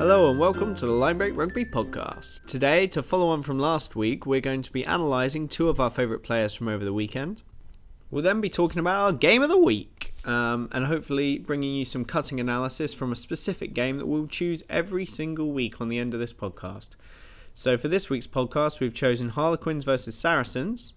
Hello and welcome to the Linebreak Rugby podcast. Today, to follow on from last week, we're going to be analysing two of our favourite players from over the weekend. We'll then be talking about our game of the week and hopefully bringing you some cutting analysis from a specific game that we'll choose every single week on the end of this podcast. So for this week's podcast, we've chosen Harlequins versus Saracens,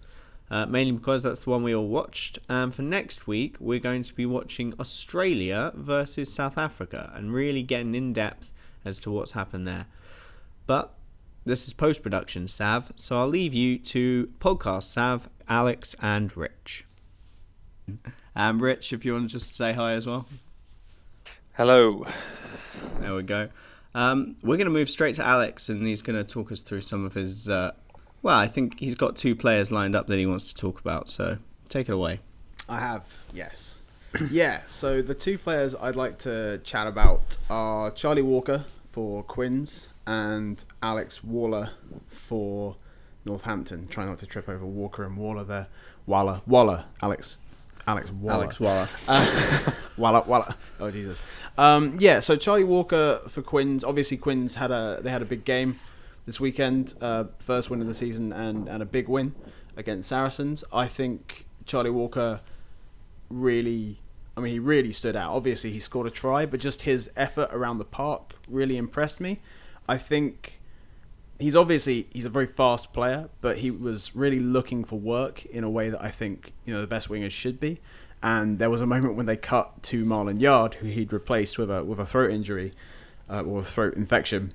mainly because that's the one we all watched. And for next week, we're going to be watching Australia versus South Africa and really getting in depth as to what's happened there. But this is post-production, Sav, so I'll leave you to podcast Sav, Alex and Rich. And Rich, if you want to just say hi as well. Hello. There we go. We're going to move straight to Alex, and he's going to talk us through some of his... I think he's got two players lined up that he wants to talk about, so take it away. I have, yes. So the two players I'd like to chat about are Charlie Walker for Quins and Alex Waller for Northampton. Try not to trip over Walker and Waller there. Waller. Alex Waller. Waller. Oh, Jesus. So Charlie Walker for Quins. Obviously, Quins had a big game this weekend. First win of the season and a big win against Saracens. I think Charlie Walker he really stood out. Obviously, he scored a try, but just his effort around the park really impressed me. I think he's a very fast player, but he was really looking for work in a way that I think the best wingers should be. And there was a moment when they cut to Marland Yarde, who he'd replaced with a throat injury or a throat infection,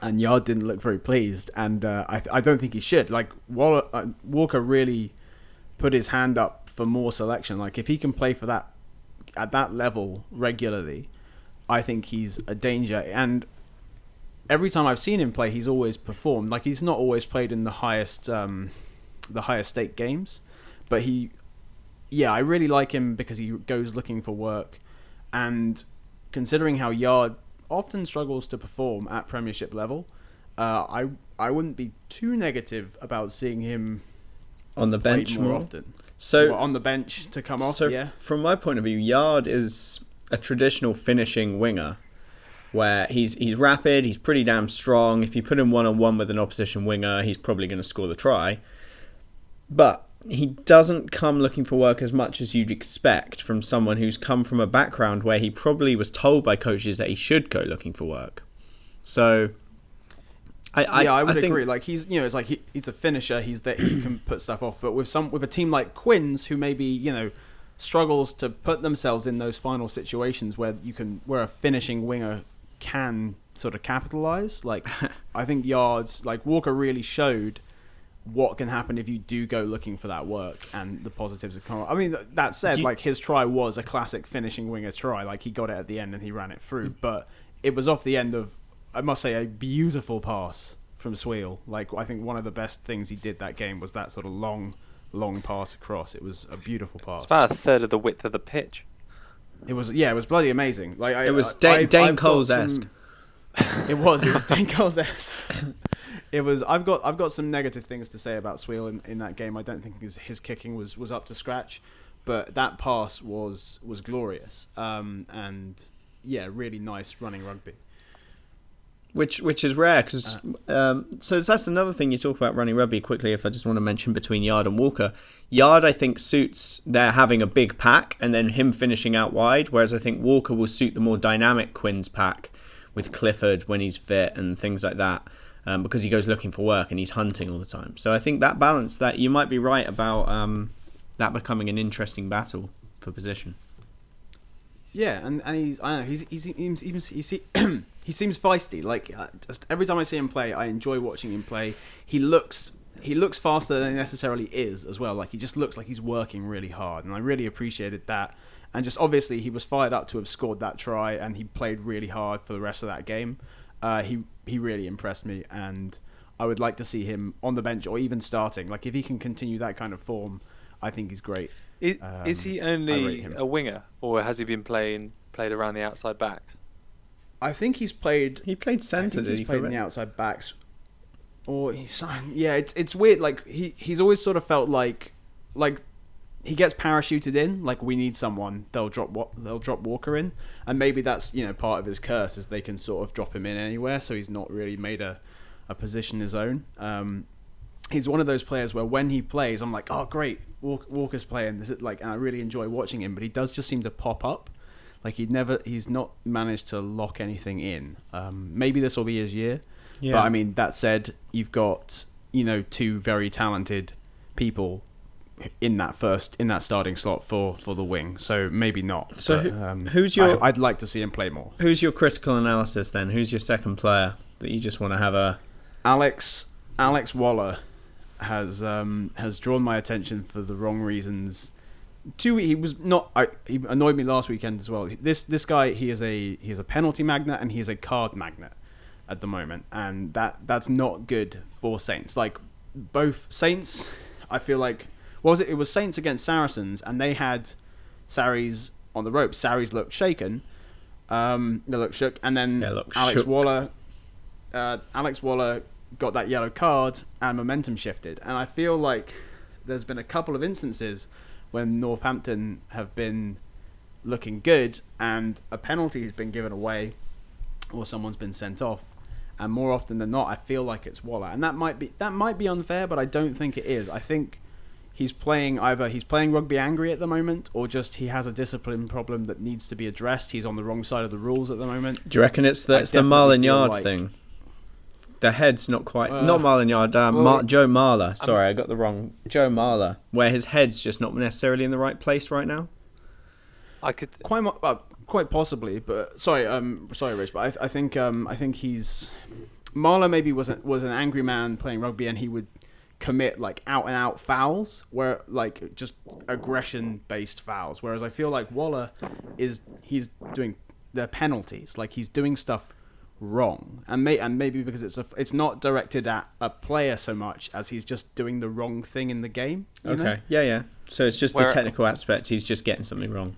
and Yarde didn't look very pleased. And I don't think he should. Like Walker really put his hand up for more selection. Like if he can play for that at that level regularly, I think he's a danger. And every time I've seen him play, he's always performed. Like he's not always played in the highest stake games, but I really like him because he goes looking for work. And considering how Yarde often struggles to perform at Premiership level, I wouldn't be too negative about seeing him on the bench more often. So on the bench to come off. So from my point of view, Yarde is a traditional finishing winger, where he's rapid, he's pretty damn strong. If you put him one-on-one with an opposition winger, he's probably going to score the try. But he doesn't come looking for work as much as you'd expect from someone who's come from a background where he probably was told by coaches that he should go looking for work. So I would agree. Like he's he's a finisher. He's that he can put stuff off. But with a team like Quins, who maybe struggles to put themselves in those final situations where a finishing winger can sort of capitalize. Like I think Walker really showed what can happen if you do go looking for that work and the positives of come. I mean, that said, his try was a classic finishing winger try. Like he got it at the end and he ran it through, but it was off the end of, I must say, a beautiful pass from Sweel. Like I think one of the best things he did that game was that sort of long pass across. It was a beautiful pass. It's about a third of the width of the pitch. It was bloody amazing. Like it was Dane Coles-esque. It was Dane Coles-esque. It was. I've got some negative things to say about Sweel in that game. I don't think his kicking was up to scratch, but that pass was glorious. Really nice running rugby. Which is rare because so that's another thing you talk about running rugby quickly. If I just want to mention between Yarde and Walker, Yarde I think suits their having a big pack and then him finishing out wide, whereas I think Walker will suit the more dynamic Quins pack with Clifford when he's fit and things like that, because he goes looking for work and he's hunting all the time. So I think that balance, that you might be right about that becoming an interesting battle for position. Yeah, and he seems feisty. Like just every time I see him play, I enjoy watching him play. He looks faster than he necessarily is as well. Like he just looks like he's working really hard, and I really appreciated that. And just obviously he was fired up to have scored that try, and he played really hard for the rest of that game. He really impressed me, and I would like to see him on the bench or even starting. Like if he can continue that kind of form, I think he's great. Is he only a winger, or has he been played around the outside backs? I think he's played. He played centre. He's played in the outside backs, or he's. Yeah, it's weird. Like he's always sort of felt like he gets parachuted in. Like, we need someone, they'll drop Walker in, and maybe that's part of his curse is they can sort of drop him in anywhere, so he's not really made a position his own. He's one of those players where when he plays, I'm like, oh great, Walker's playing. This is and I really enjoy watching him, but he does just seem to pop up. Like he's not managed to lock anything in. Maybe this will be his year. Yeah. But I mean, that said, you've got two very talented people in that starting slot for the wing. So maybe not. So who's your? I'd like to see him play more. Who's your critical analysis then? Who's your second player that you just want to have a? Alex Waller has drawn my attention for the wrong reasons. He annoyed me last weekend as well. This guy, he is a penalty magnet and he is a card magnet at the moment, and that's not good for Saints. Like, both Saints, I feel like, what was it? It was Saints against Saracens, and they had Sarries on the ropes. Sarries looked shaken. They looked shook, and then Alex Waller got that yellow card, and momentum shifted. And I feel like there's been a couple of instances when Northampton have been looking good and a penalty has been given away or someone's been sent off, and more often than not I feel like it's Waller, and that might be unfair, but I don't think it is. I think he's playing rugby angry at the moment, or just he has a discipline problem that needs to be addressed. He's on the wrong side of the rules at the moment. Do you reckon it's the Marland Yarde thing? The head's not quite... not Marland Yarde, Joe Marler. Sorry, I got the wrong... Joe Marler, where his head's just not necessarily in the right place right now. I could... Quite possibly, but... Sorry, Rich, but I think he's... Marler maybe was an angry man playing rugby, and he would commit, like, out-and-out fouls, where, like, just aggression-based fouls, whereas I feel like Waller he's doing the penalties. Like, he's doing stuff wrong, and maybe because it's not directed at a player so much as he's just doing the wrong thing in the game. Okay, yeah. So it's just the technical aspect. He's just getting something wrong.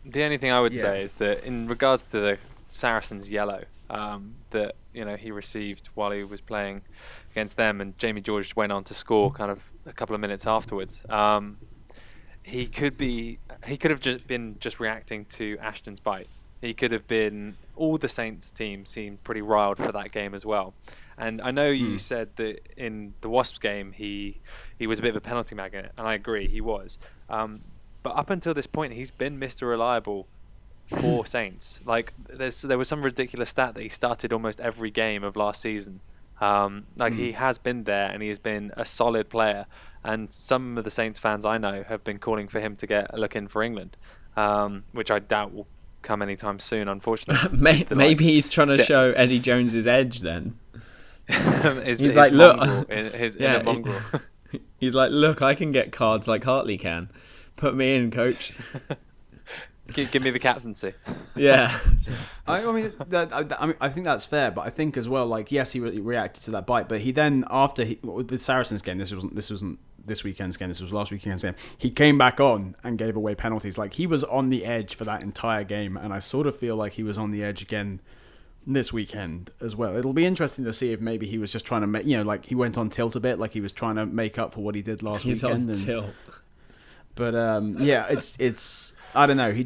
The only thing I would say is that in regards to the Saracens yellow that he received while he was playing against them, and Jamie George went on to score kind of a couple of minutes afterwards. He could have just been reacting to Ashton's bite. He could have been... All the Saints team seemed pretty riled for that game as well. And I know you said that in the Wasps game he was a bit of a penalty magnet, and I agree, he was. But up until this point, he's been Mr. Reliable for Saints. Like, there was some ridiculous stat that he started almost every game of last season. He has been there, and he has been a solid player. And some of the Saints fans I know have been calling for him to get a look in for England, which I doubt will come anytime soon, unfortunately. Maybe he's trying to show Eddie Jones's edge then. He's like, look, inner mongrel. He's like, look, I can get cards like Hartley can. Put me in, coach. Give me the captaincy. Yeah. I think that's fair, but I think as well, like, yes, he reacted to that bite, but he then, after the Saracens game, this wasn't this weekend's game, this was last weekend's game, he came back on and gave away penalties. Like, he was on the edge for that entire game, and I sort of feel like he was on the edge again this weekend as well. It'll be interesting to see if maybe he was just trying to make, like, he went on tilt a bit, like he was trying to make up for what he did last weekend. He's on tilt. But yeah, it's I don't know. I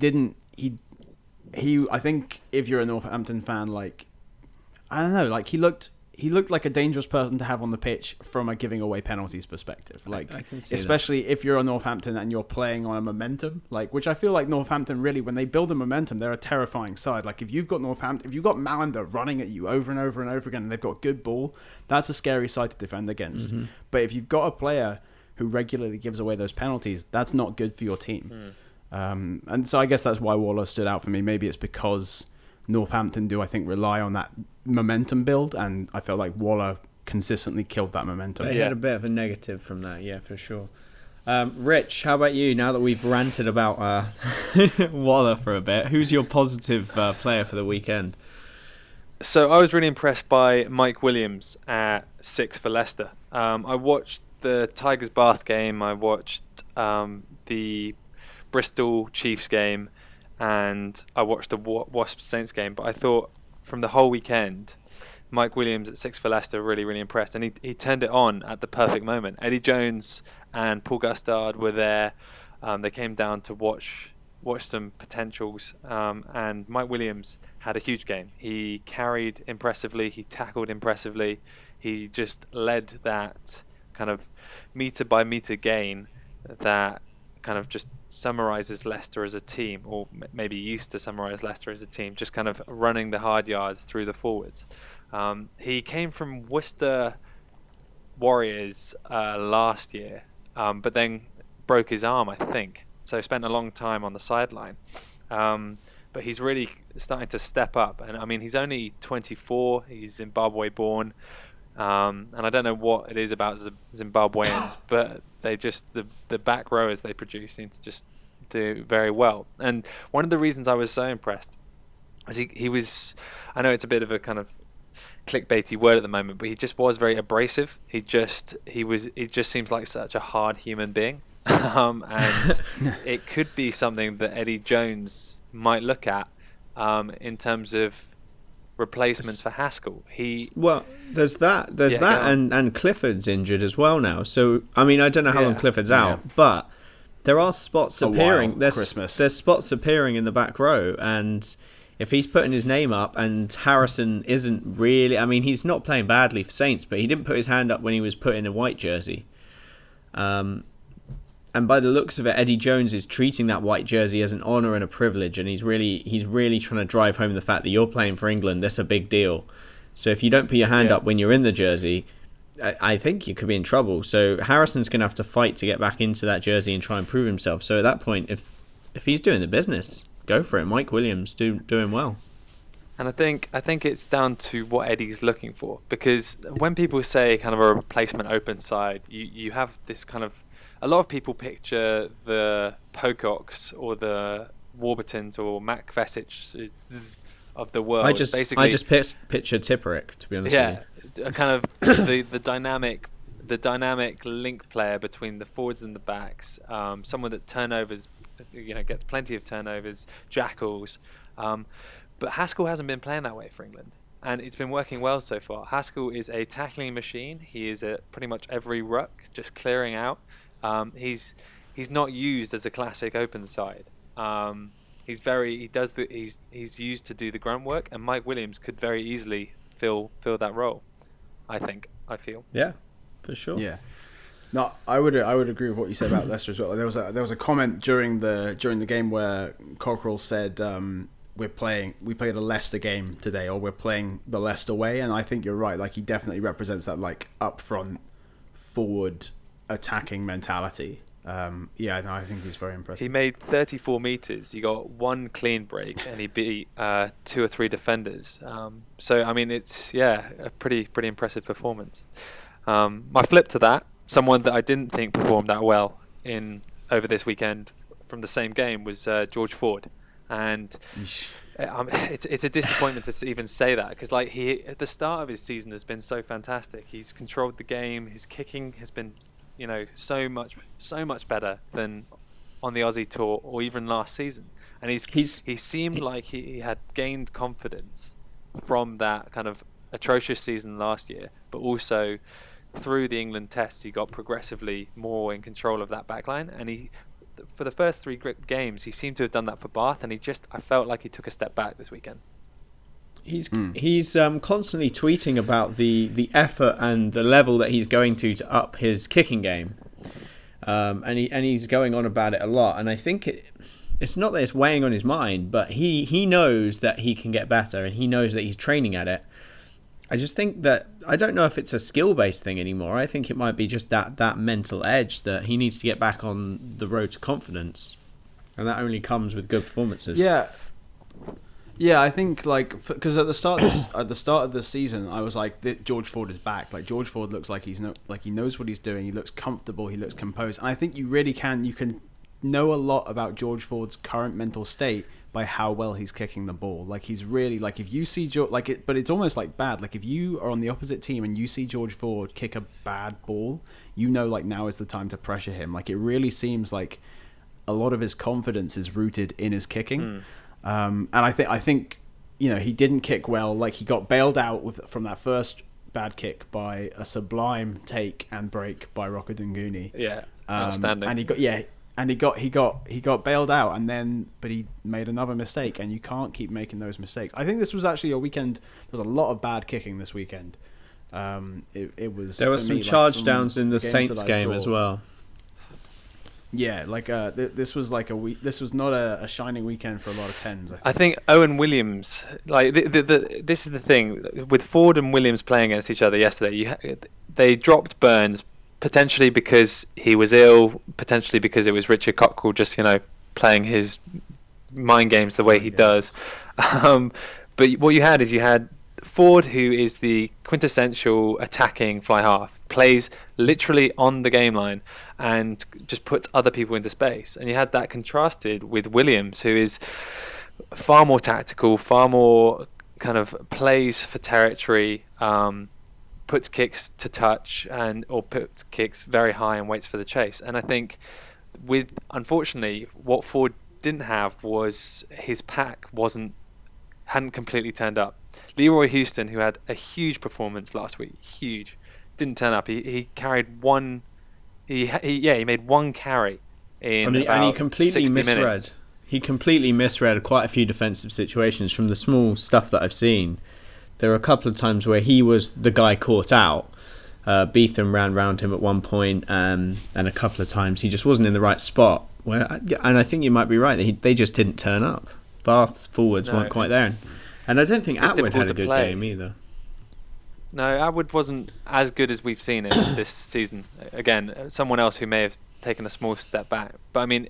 think if you're a Northampton fan, like, I don't know, like, he looked like a dangerous person to have on the pitch from a giving away penalties perspective. Like, I can see especially that. If you're a Northampton and you're playing on a momentum, like, which I feel like Northampton really, when they build a momentum, they're a terrifying side. Like, if you've got Malander running at you over and over and over again, and they've got good ball, that's a scary side to defend against. Mm-hmm. But if you've got a player who regularly gives away those penalties, that's not good for your team. And so I guess that's why Waller stood out for me. Maybe it's because Northampton do, I think, rely on that momentum build, and I felt like Waller consistently killed that momentum. They had a bit of a negative from that, yeah, for sure. Rich, how about you? Now that we've ranted about Waller for a bit, who's your positive player for the weekend? So I was really impressed by Mike Williams at 6 for Leicester. I watched the Tigers Bath game, I watched the Bristol Chiefs game, and I watched the Wasps Saints game, but I thought from the whole weekend, Mike Williams at 6 for Leicester really, really impressed, and he turned it on at the perfect moment. Eddie Jones and Paul Gustard were there They came down to watch some potentials, and Mike Williams had a huge game. He carried impressively, he tackled impressively, he just led that kind of metre by metre gain that kind of just summarises Leicester as a team, or maybe used to summarise Leicester as a team, just kind of running the hard yards through the forwards. He came from Worcester Warriors last year, but then broke his arm, I think. So spent a long time on the sideline. But he's really starting to step up. And I mean, he's only 24. He's Zimbabwe born. And I don't know what it is about Zimbabweans, but they just, the back rowers they produce seem to just do very well. And one of the reasons I was so impressed is he was, I know it's a bit of a kind of clickbaity word at the moment, but he just was very abrasive. He just seems like such a hard human being. And it could be something that Eddie Jones might look at in terms of replacements for Haskell. There's that, and Clifford's injured as well now. So I mean, I don't know how long Clifford's out, but there are spots appearing. There's spots appearing in the back row, and if he's putting his name up, and Harrison isn't really, I mean, he's not playing badly for Saints, but he didn't put his hand up when he was put in a white jersey. And by the looks of it, Eddie Jones is treating that white jersey as an honour and a privilege, and he's really trying to drive home the fact that you're playing for England. That's a big deal. So if you don't put your hand up when you're in the jersey, I think you could be in trouble. So Harrison's going to have to fight to get back into that jersey and try and prove himself. So at that point, if he's doing the business, go for it. Mike Williams doing well. And I think it's down to what Eddie's looking for, because when people say kind of a replacement open side, you have this kind of, a lot of people picture the Pococks or the Warburtons or Mac Vesic of the world. I just picture Tipperick, to be honest with you. Kind of the dynamic link player between the forwards and the backs. Someone that turnovers, gets plenty of turnovers, jackals. But Haskell hasn't been playing that way for England, and it's been working well so far. Haskell is a tackling machine. He is at pretty much every ruck, just clearing out. He's not used as a classic open side. He's used to do the grunt work, and Mike Williams could very easily fill that role. I feel. Yeah, for sure. Yeah. No, I would agree with what you said about Leicester as well. There was a comment during the game where Cockerell said we played a Leicester game today, or we're playing the Leicester way, and I think you're right. Like, he definitely represents that, like, up front, forward attacking mentality. I think he's very impressive. He made 34 meters. He got one clean break, and he beat 2 or 3 defenders. So I mean, it's a pretty impressive performance. My flip to that, someone that I didn't think performed that well over this weekend from the same game, was George Ford, and it's a disappointment to even say that, because like he at the start of his season has been so fantastic. He's controlled the game. His kicking has been so much better than on the Aussie tour or even last season, and he seemed like he had gained confidence from that kind of atrocious season last year, but also through the England tests he got progressively more in control of that backline, and for the first 3 games he seemed to have done that for Bath, and I felt like he took a step back this weekend. He's constantly tweeting about the effort and the level that he's going to up his kicking game, and he's going on about it a lot. And I think it's not that it's weighing on his mind, but he knows that he can get better, and he knows that he's training at it. I just think that I don't know if it's a skill-based thing anymore. I think it might be just that mental edge that he needs to get back on the road to confidence, and that only comes with good performances. Yeah, I think because at the start of the season, I was like, George Ford is back. Like, George Ford looks like he knows what he's doing. He looks comfortable. He looks composed. And I think you can know a lot about George Ford's current mental state by how well he's kicking the ball. Like, he's really, like, if you see but it's almost like bad. Like, if you are on the opposite team and you see George Ford kick a bad ball, like, now is the time to pressure him. Like, it really seems like a lot of his confidence is rooted in his kicking. And I think he didn't kick well. Like, he got bailed out from that first bad kick by a sublime take and break by Rocco Dunguni. Outstanding. And and he got bailed out, and then but he made another mistake, and you can't keep making those mistakes. I think this was actually a weekend. There was a lot of bad kicking this weekend. It was. There were some charge downs in the games Saints game as well. Yeah, this was like a week. This was not a shining weekend for a lot of tens. I think Owen Williams, like this is the thing with Ford and Williams playing against each other yesterday. They dropped Burns potentially because he was ill, potentially because it was Richard Cockrell just playing his mind games the way he does. But what you had Ford, who is the quintessential attacking fly half, plays literally on the game line and just puts other people into space. And you had that contrasted with Williams, who is far more tactical, far more kind of plays for territory, puts kicks to touch or puts kicks very high and waits for the chase. And I think unfortunately, what Ford didn't have was his pack hadn't completely turned up. Leroy Houston, who had a huge performance last week, didn't turn up. He carried one. He made one carry in about and he completely 60 misread. minutes. He completely misread quite a few defensive situations from the small stuff that I've seen. There were a couple of times where he was the guy caught out. Beetham ran round him at one point, and a couple of times he just wasn't in the right spot. And I think you might be right. They just didn't turn up. Bath's forwards weren't quite there. And I don't think Atwood had a good game either. No, Atwood wasn't as good as we've seen him this season. Again, someone else who may have taken a small step back. But I mean,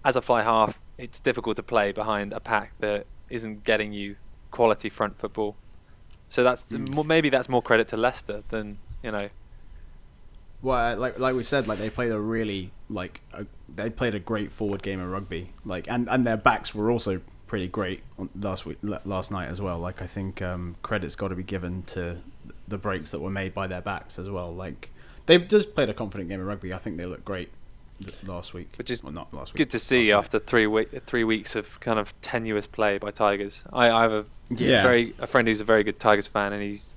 as a fly half, it's difficult to play behind a pack that isn't getting you quality front football. So maybe that's more credit to Leicester than. Well, like we said, like they played they played a great forward game of rugby. And their backs were also pretty great last night as well. Like I think credit's got to be given to the breaks that were made by their backs as well. Like they just played a confident game of rugby. I think they looked great last week, which is not last week. Good to see after 3 weeks of kind of tenuous play by Tigers. I have a friend who's a very good Tigers fan, and he's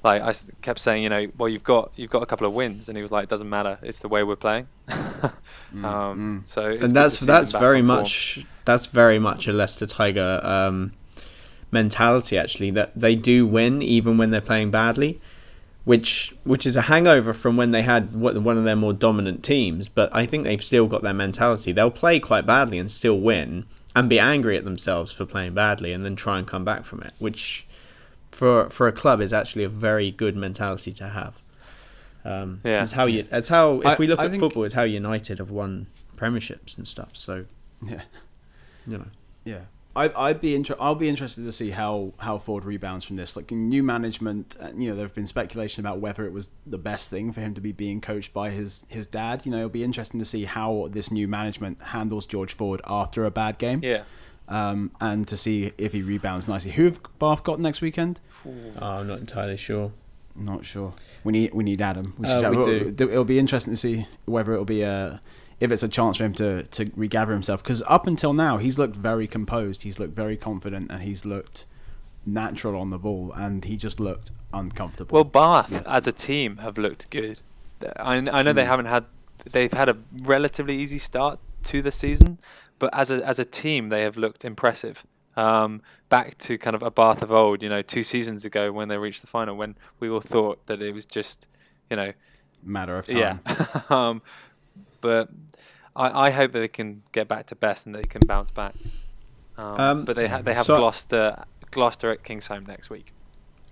like, I kept saying, you've got a couple of wins, and he was like, it doesn't matter, it's the way we're playing. So and that's very much a Leicester Tiger mentality, actually, that they do win even when they're playing badly, which is a hangover from when they had one of their more dominant teams. But I think they've still got their mentality. They'll play quite badly and still win, and be angry at themselves for playing badly, and then try and come back from it, which for a club is actually a very good mentality to have. It's how if we look at football, it's how United have won premierships and stuff. So I'll be interested to see how Ford rebounds from this. Like new management, there have been speculation about whether it was the best thing for him to be being coached by his dad. It'll be interesting to see how this new management handles George Ford after a bad game. Yeah. And to see if he rebounds nicely. Who have Bath got next weekend? I'm not entirely sure. Not sure. We need Adam. We do. It'll be interesting to see whether it'll be if it's a chance for him to regather himself. Because up until now, he's looked very composed. He's looked very confident, and he's looked natural on the ball, and he just looked uncomfortable. Well, Bath as a team have looked good. I know they've had a relatively easy start to the season, but as a team, they have looked impressive. Back to kind of a Bath of old, 2 seasons ago when they reached the final, when we all thought that it was just, matter of time. Yeah. But I hope that they can get back to best and they can bounce back. But they have Gloucester at Kingsholm next week.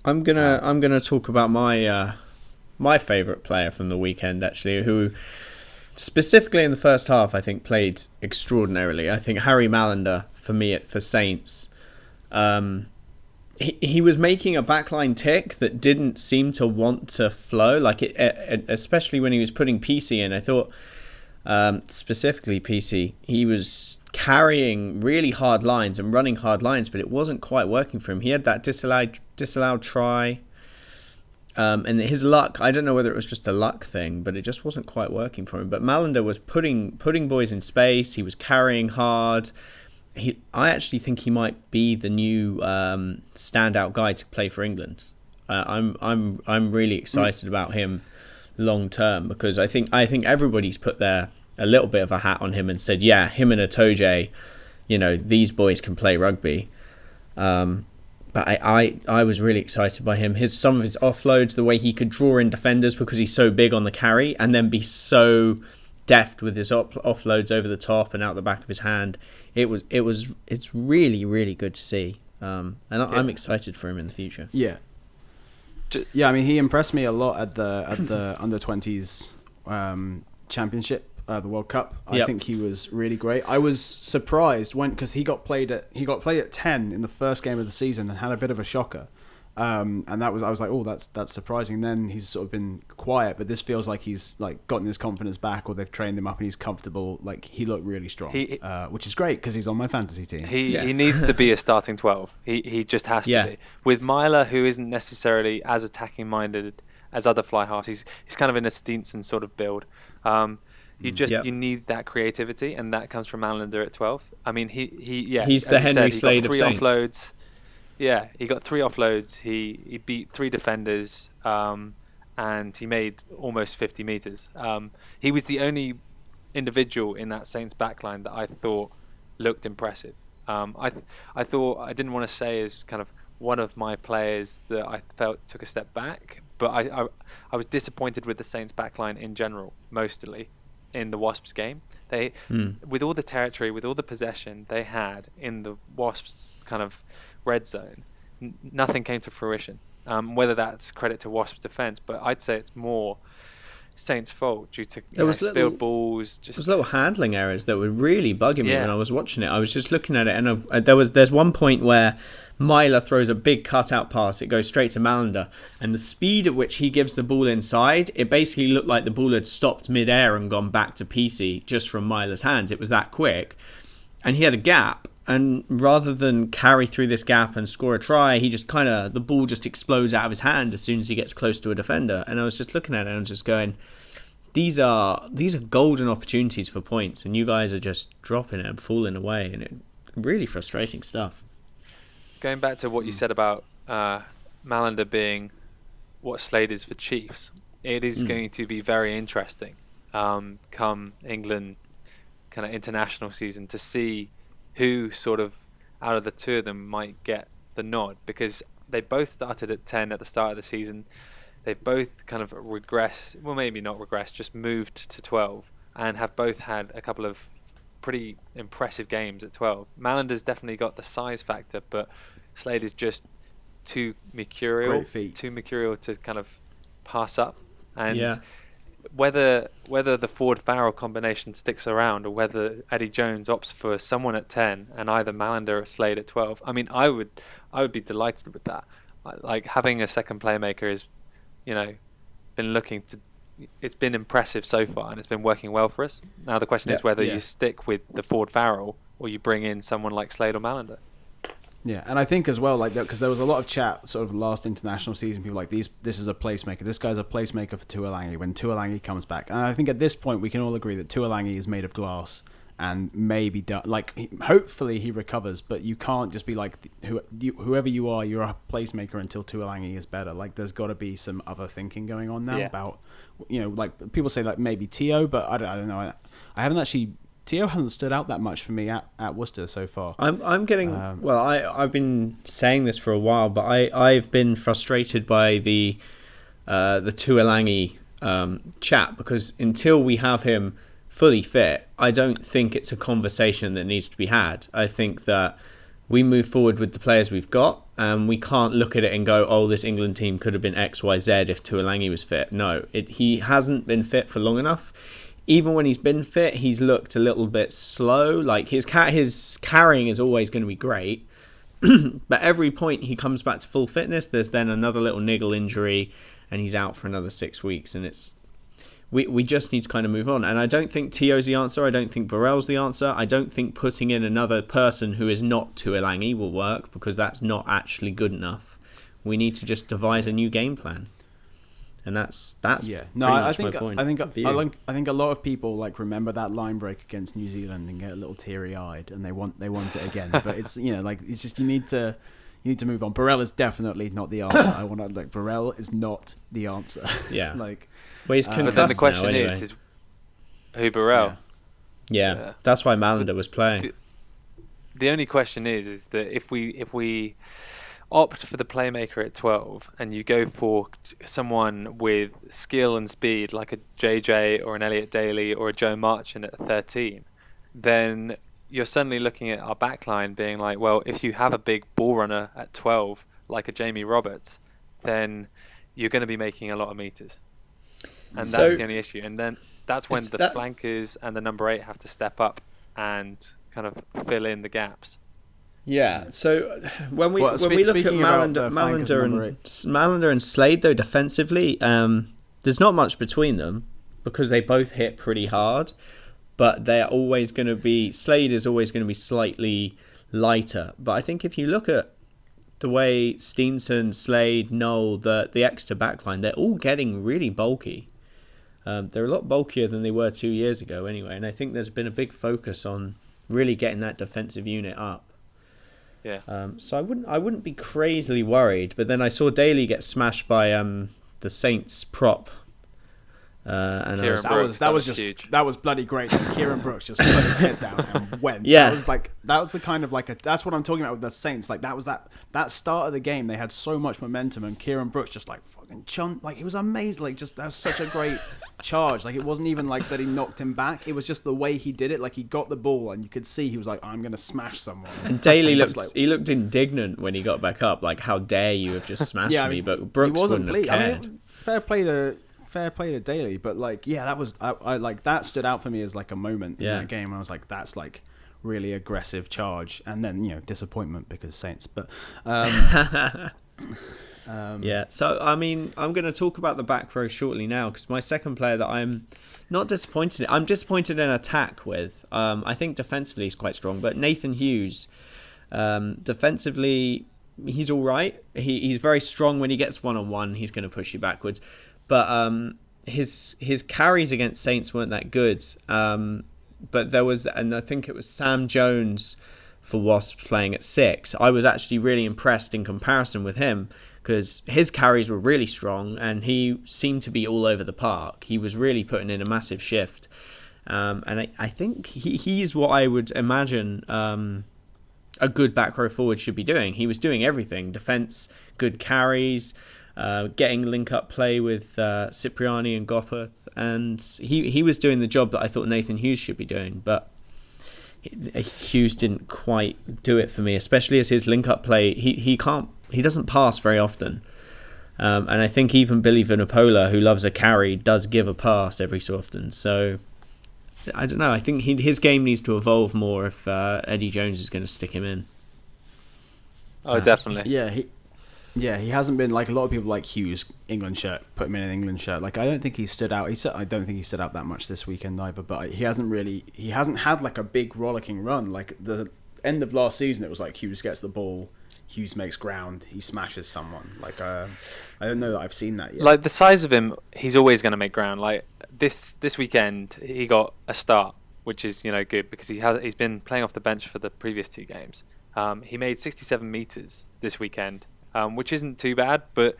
I'm gonna talk about my favourite player from the weekend, actually, who specifically in the first half I think played extraordinarily. I think Harry Marland for Saints. He was making a backline tick that didn't seem to want to flow, especially when he was putting PC in. I thought specifically PC, he was carrying really hard lines and running hard lines, but it wasn't quite working for him. He had that disallowed try, and his luck, I don't know whether it was just a luck thing, but it just wasn't quite working for him. But Malander was putting boys in space. He was carrying hard. I actually think he might be the new standout guy to play for England. I'm really excited about him long term, because I think everybody's put their a little bit of a hat on him and said, yeah, him and Atoje, these boys can play rugby. But I was really excited by him. Some of his offloads, the way he could draw in defenders because he's so big on the carry, and then be so deft with his offloads over the top and out the back of his hand. It's really, really good to see. I'm excited for him in the future. Yeah. Yeah, I mean, he impressed me a lot at the under-20s championship, the World Cup. I think he was really great. I was surprised because he got played at 10 in the first game of the season and had a bit of a shocker. And I was like, oh, that's surprising. Then he's sort of been quiet, but this feels like he's like gotten his confidence back, or they've trained him up and he's comfortable. Like, he looked really strong, which is great because he's on my fantasy team. He needs to be a starting 12. He just has to be. With Myler, who isn't necessarily as attacking minded as other fly halves, he's kind of in a Steenson sort of build. You need that creativity, and that comes from Marland at 12. I mean, he's the Henry Slade of Saints. Offloads. Yeah, he got 3 offloads. He beat 3 defenders, and he made almost 50 meters. He was the only individual in that Saints backline that I thought looked impressive. I didn't want to say as kind of one of my players that I felt took a step back, but I was disappointed with the Saints backline in general, mostly in the Wasps game. They, with all the territory, with all the possession they had in the Wasps kind of red zone, nothing came to fruition. Whether that's credit to Wasps defense, but I'd say it's more Saints' fault due to spilled balls. There was little handling errors that were really bugging me when I was watching it. I was just looking at it, and there's one point where Myler throws a big cutout pass. It goes straight to Malander, and the speed at which he gives the ball inside, it basically looked like the ball had stopped mid-air and gone back to PC just from Myler's hands. It was that quick, and he had a gap. And rather than carry through this gap and score a try, he just the ball just explodes out of his hand as soon as he gets close to a defender. And I was just looking at it and just going, these are golden opportunities for points, and you guys are just dropping it and falling away, and it really frustrating stuff. Going back to what you said about Malander being what Slade is for Chiefs, it is going to be very interesting come England kind of international season to see who sort of out of the two of them might get the nod, because they both started at 10 at the start of the season. They've both kind of regressed, well, maybe not regressed, just moved to 12, and have both had a couple of pretty impressive games at 12. Malander's definitely got the size factor, but Slade is just too mercurial to kind of pass up. And whether the Ford-Farrell combination sticks around, or whether Eddie Jones opts for someone at 10 and either Malander or Slade at 12, I mean, I would be delighted with that. Like, having a second playmaker is, it's been impressive so far, and it's been working well for us. Now the question is whether you stick with the Ford-Farrell or you bring in someone like Slade or Malander. Yeah, and I think as well, like that, because there was a lot of chat sort of last international season, people like, this is a placemaker. This guy's a placemaker for Tuolangi when Tuolangi comes back. And I think at this point we can all agree that Tuolangi is made of glass and maybe hopefully he recovers, but you can't just be like, whoever you are, you're a placemaker until Tuolangi is better. Like, there's got to be some other thinking going on now about, like people say like maybe Tio, but I don't know. I haven't actually. Tio hasn't stood out that much for me at Worcester so far. I'm getting I've been saying this for a while, but I've been frustrated by the Tuolangi chat, because until we have him fully fit, I don't think it's a conversation that needs to be had. I think that we move forward with the players we've got, and we can't look at it and go, oh, this England team could have been X, Y, Z if Tuolangi was fit. No, he hasn't been fit for long enough. Even when he's been fit, he's looked a little bit slow. Like, his carrying is always going to be great, but every point he comes back to full fitness, there's then another little niggle injury, and he's out for another 6 weeks. And we just need to kind of move on. And I don't think Tio's the answer. I don't think Burrell's the answer. I don't think putting in another person who is not Tuolangi will work, because that's not actually good enough. We need to just devise a new game plan. And that's I think a lot of people like remember that line break against New Zealand and get a little teary eyed, and they want it again. But it's it's just you need to move on. Burrell is definitely not the answer. Burrell is not the answer. Yeah. But then the question is who Burrell? Yeah, that's why Malander was playing. The only question is that if we opt for the playmaker at 12 and you go for someone with skill and speed like a JJ or an Elliot Daly or a Joe Marchant at 13, then you're suddenly looking at our backline being like, well, if you have a big ball runner at 12 like a Jamie Roberts, then you're going to be making a lot of meters. And that's the only issue. And then that's when the flankers and the number 8 have to step up and kind of fill in the gaps. Yeah, so when we look at Malander and Slade, though, defensively, there's not much between them because they both hit pretty hard, but they're always going to be... Slade is always going to be slightly lighter. But I think if you look at the way Steenson, Slade, Noel, the Exeter backline, they're all getting really bulky. They're a lot bulkier than they were 2 years ago anyway, and I think there's been a big focus on really getting that defensive unit up. Yeah. So I wouldn't be crazily worried, but then I saw Daly get smashed by the Saints prop. And that was huge. That was bloody great. Kieran Brooks just put his head down and went. Yeah. That was the kind of that's what I'm talking about with the Saints. Like that was that start of the game. They had so much momentum, and Kieran Brooks just like fucking chunked. Like it was amazing. Like just that was such a great charge. Like it wasn't even like that he knocked him back. It was just the way he did it. Like he got the ball, and you could see he was like, I'm gonna smash someone. And Daly looked indignant when he got back up. Like, how dare you have just smashed me? But Brooks wouldn't have cared. I mean, fair play to Daly, but like, yeah, that was I like that stood out for me as like a moment in that game. I was like, that's like really aggressive charge, and then disappointment because Saints. But yeah. So I mean, I'm going to talk about the back row shortly now because my second player that I'm not disappointed in, I'm disappointed in attack with. I think defensively he's quite strong, but Nathan Hughes, defensively he's all right. He's very strong when he gets one-on-one. He's going to push you backwards. But his carries against Saints weren't that good. But there was, and I think it was Sam Jones for Wasps playing at 6. I was actually really impressed in comparison with him because his carries were really strong and he seemed to be all over the park. He was really putting in a massive shift. And I think he's what I would imagine a good back row forward should be doing. He was doing everything. Defence, good carries, getting link-up play with Cipriani and Gopperth, and he was doing the job that I thought Nathan Hughes should be doing, but Hughes didn't quite do it for me, especially as his link-up play, he doesn't pass very often, and I think even Billy Vunipola, who loves a carry, does give a pass every so often, so I don't know, I think his game needs to evolve more if Eddie Jones is going to stick him in. Oh, definitely. Yeah, he hasn't been like a lot of people like Hughes, England shirt, put him in an England shirt. Like I don't think he stood out. I don't think he stood out that much this weekend either. But he hasn't had like a big rollicking run. Like the end of last season, it was like Hughes gets the ball, Hughes makes ground, he smashes someone. Like I don't know that I've seen that yet. Like the size of him, he's always going to make ground. Like this weekend, he got a start, which is good because he's been playing off the bench for the previous 2 games. He made 67 meters this weekend. Which isn't too bad, but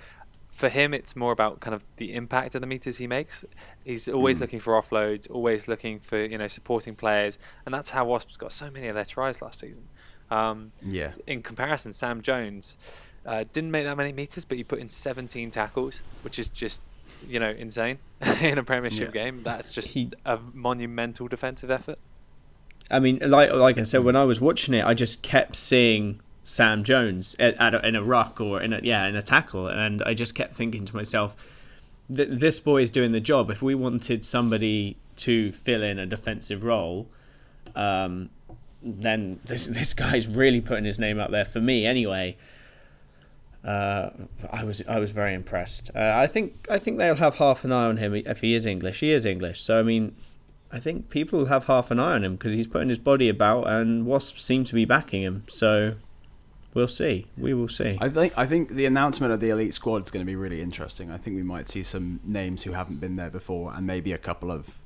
for him it's more about kind of the impact of the meters he makes. He's always looking for offloads, always looking for supporting players, and that's how Wasps got so many of their tries last season. In comparison, Sam Jones didn't make that many meters, but he put in 17 tackles, which is just insane in a Premiership game. That's just a monumental defensive effort. I mean, like I said, when I was watching it, I just kept seeing Sam Jones in a ruck or in a tackle, and I just kept thinking to myself, this boy is doing the job. If we wanted somebody to fill in a defensive role, then this guy's really putting his name out there for me anyway. I was very impressed. I think they'll have half an eye on him if he is English. He is English, so I mean, I think people have half an eye on him because he's putting his body about, and Wasps seem to be backing him. So we'll see. We will see. I think the announcement of the elite squad is going to be really interesting. I think we might see some names who haven't been there before, and maybe a couple of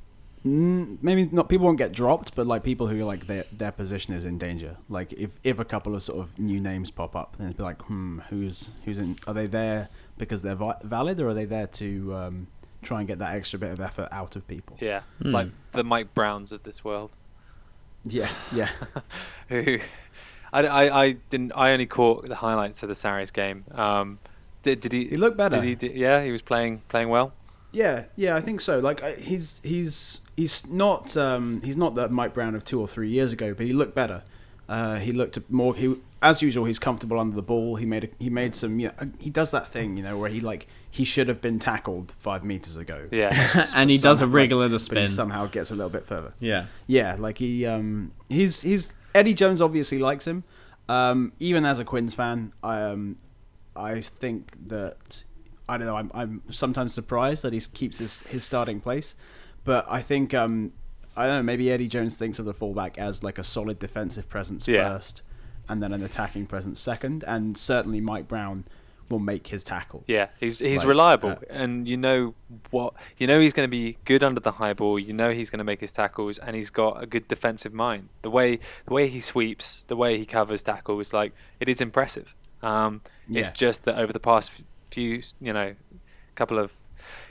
maybe not people won't get dropped, but like people who like their position is in danger. Like if a couple of sort of new names pop up, then it'd be like, who's in? Are they there because they're valid, or are they there to try and get that extra bit of effort out of people? Yeah, like the Mike Browns of this world. Yeah, yeah. Who I didn't. I only caught the highlights of the Sarries game. Did he? He looked better. Yeah, he was playing well. Yeah, I think so. Like he's not the Mike Brown of 2 or 3 years ago, but he looked better. He looked more. As usual, he's comfortable under the ball. He made some. He does that thing, where he should have been tackled 5 meters ago. Yeah, and he does a wriggle and a spin. But he somehow gets a little bit further. Yeah. Like he's Eddie Jones obviously likes him. Even as a Quins fan, I think that. I don't know. I'm sometimes surprised that he keeps his starting place, but I think I don't know. Maybe Eddie Jones thinks of the fullback as like a solid defensive presence first, and then an attacking presence second. And certainly Mike Brown will make his tackles. Yeah, he's reliable, and he's going to be good under the high ball. He's going to make his tackles, and he's got a good defensive mind. The way he sweeps, the way he covers tackles, like it is impressive. It's just that over the past few, couple of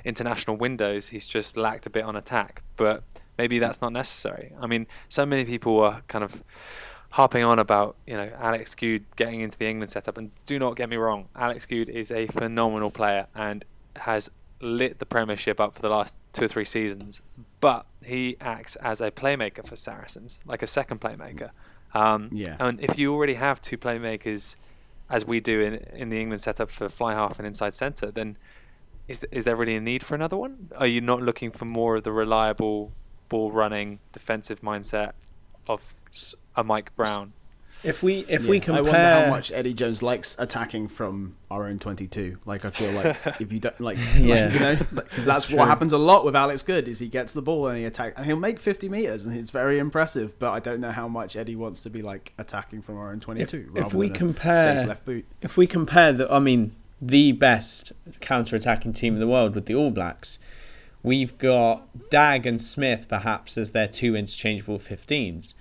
international windows, he's just lacked a bit on attack, but maybe that's not necessary. I mean, so many people are kind of harping on about, Alex Goode getting into the England setup, and do not get me wrong, Alex Goode is a phenomenal player and has lit the Premiership up for the last 2 or 3 seasons, but he acts as a playmaker for Saracens, like a second playmaker. And if you already have 2 playmakers, as we do in the England setup for fly half and inside centre, then is there really a need for another one? Are you not looking for more of the reliable ball running defensive mindset of a Mike Brown? If we compare, I wonder how much Eddie Jones likes attacking from our own 22. Like I feel like if you don't because that's what happens a lot with Alex Goode is he gets the ball and he attacks and he'll make 50 meters and it's very impressive. But I don't know how much Eddie wants to be like attacking from our own 22. If we compare, safe left boot. If we compare the best counter-attacking team in the world with the All Blacks, we've got Dag and Smith perhaps as their 2 interchangeable 15s,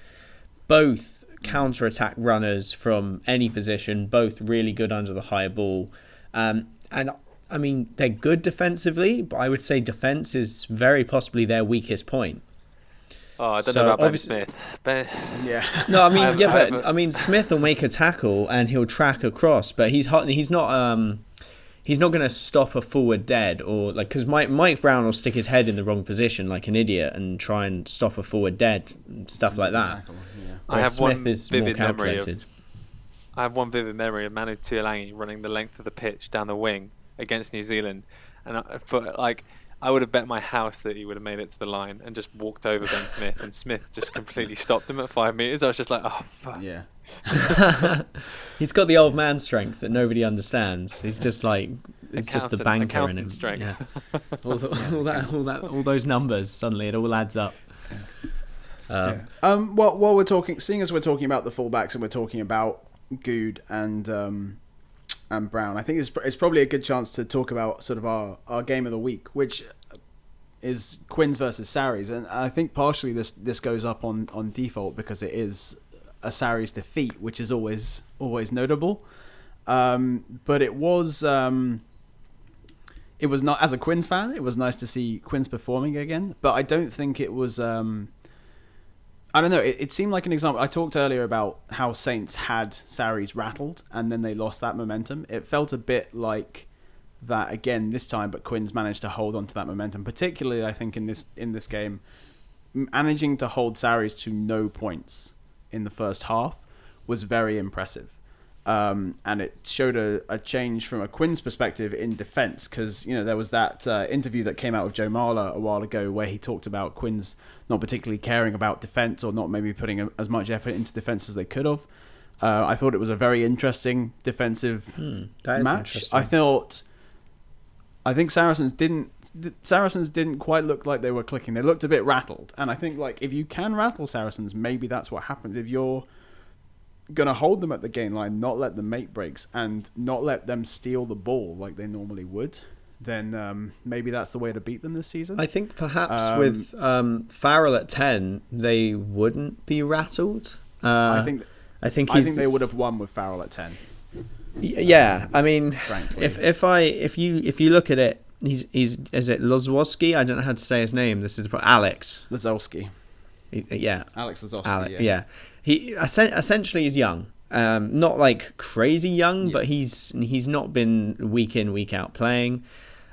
both counter-attack runners from any position, both really good under the high ball, and I mean they're good defensively, but I would say defense is very possibly their weakest point. I don't know about Ben Smith, but no, I mean Smith will make a tackle and he'll track across, but he's not going to stop a forward dead, or like, because Mike Brown will stick his head in the wrong position like an idiot and try and stop a forward dead, stuff like that. Exactly, I have Smith one is vivid more memory calculated. of Manu Tuilangi running the length of the pitch down the wing against New Zealand, and I would have bet my house that he would have made it to the line and just walked over Ben Smith, and Smith just completely stopped him at 5 meters. I was just like, oh fuck. Yeah. He's got the old man strength that nobody understands. He's just like just the banker in him. Strength. Yeah. all those numbers, suddenly it all adds up. While we're talking, seeing as we're talking about the fullbacks and we're talking about Goode and Brown, I think it's probably a good chance to talk about sort of our game of the week, which is Quins versus Sarries, and I think partially this goes up on default because it is a Sarries defeat, which is always notable. But it was not, as a Quins fan, it was nice to see Quins performing again, but I don't think it was. I don't know. It seemed like an example. I talked earlier about how Saints had Sarries rattled and then they lost that momentum. It felt a bit like that again this time, but Quins managed to hold on to that momentum. Particularly, I think in this game, managing to hold Sarries to no points in the first half was very impressive. And it showed a change from a Quins perspective in defence, because there was that interview that came out of Joe Marler a while ago where he talked about Quins not particularly caring about defence, or not maybe putting as much effort into defence as they could have. I thought it was a very interesting defensive match. I think Saracens didn't quite look like they were clicking. They looked a bit rattled, and I think like if you can rattle Saracens, maybe that's what happens. If you're gonna hold them at the gain line, not let them make breaks, and not let them steal the ball like they normally would, then maybe that's the way to beat them this season. I think perhaps with Farrell at 10, they wouldn't be rattled. I think they would have won with Farrell at 10. Yeah, I mean, frankly, if you look at it, he's is it Lozowski? I don't know how to say his name. This is Alex Lozowski. Yeah, Alex Lazowski. yeah. He essentially is young. Not like crazy young, but he's not been week in, week out playing.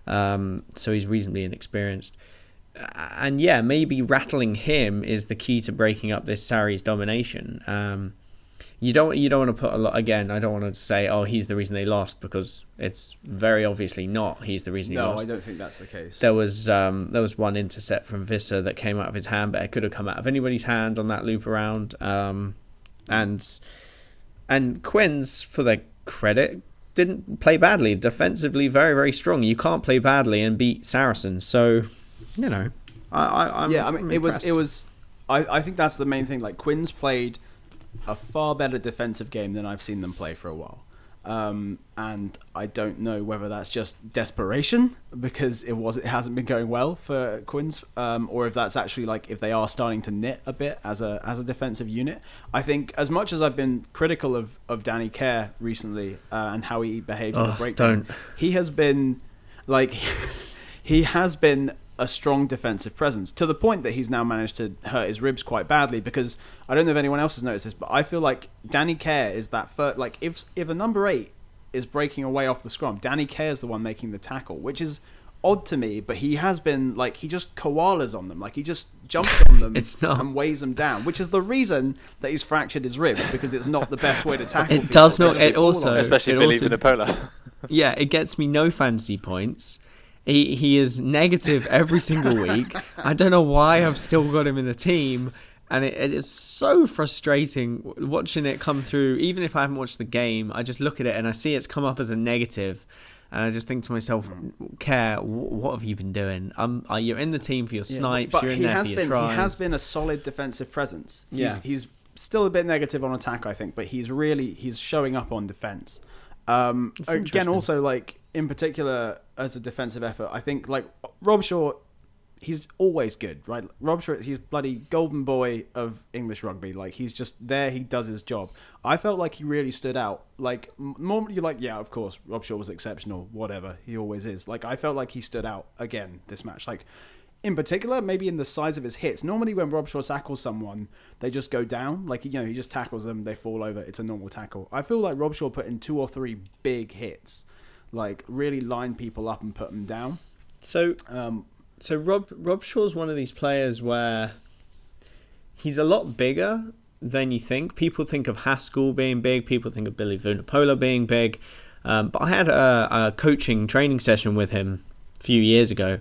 So he's reasonably inexperienced. And yeah, maybe rattling him is the key to breaking up this Sarries domination. You don't want to put a lot. Again, I don't want to say, oh, he's the reason they lost, because it's very obviously not. He's the reason he lost. No, I don't think that's the case. There was one intercept from Visser that came out of his hand, but it could have come out of anybody's hand on that loop around. And Quins, for their credit, didn't play badly. Defensively, very, very strong. You can't play badly and beat Saracens. So, you know, I'm impressed. It was. I think that's the main thing. Like, Quins played a far better defensive game than I've seen them play for a while. And I don't know whether that's just desperation because it hasn't been going well for Quins, or if that's actually like if they are starting to knit a bit as a defensive unit. I think as much as I've been critical of Danny Kerr recently and how he behaves in the breakdown, he has been a strong defensive presence to the point that he's now managed to hurt his ribs quite badly, because I don't know if anyone else has noticed this, but I feel like Danny Kerr is that first, like if a number 8 is breaking away off the scrum, Danny Kerr is the one making the tackle, which is odd to me, but he has been like, he just koalas on them, like he just jumps on them and weighs them down, which is the reason that he's fractured his ribs, because it's not the best way to tackle it people, does not it also especially it Billy also, Vunipola. Yeah, it gets me no fantasy points. He is negative every single week. I don't know why I've still got him in the team, and it is so frustrating watching it come through. Even if I haven't watched the game, I just look at it and I see it's come up as a negative, and I just think to myself, Kerr, what have you been doing? You're in the team for your snipes, but you're in there for your tries. He has been a solid defensive presence. He's still a bit negative on attack, I think, but he's showing up on defense. Again, also, like, in particular, as a defensive effort, I think, like, Rob Shaw, he's always good, right? Rob Shaw, he's bloody golden boy of English rugby. Like, he's just there, he does his job. I felt like he really stood out. Like, normally you're like, yeah, of course, Rob Shaw was exceptional, whatever, he always is. Like, I felt like he stood out again this match. Like, in particular, maybe in the size of his hits. Normally when Rob Shaw tackles someone, they just go down. Like, you know, he just tackles them, they fall over. It's a normal tackle. I feel like Rob Shaw put in 2 or 3 big hits. Like, really line people up and put them down. So Rob Shaw's one of these players where he's a lot bigger than you think. People think of Haskell being big. People think of Billy Vunipola being big. But I had a coaching training session with him a few years ago.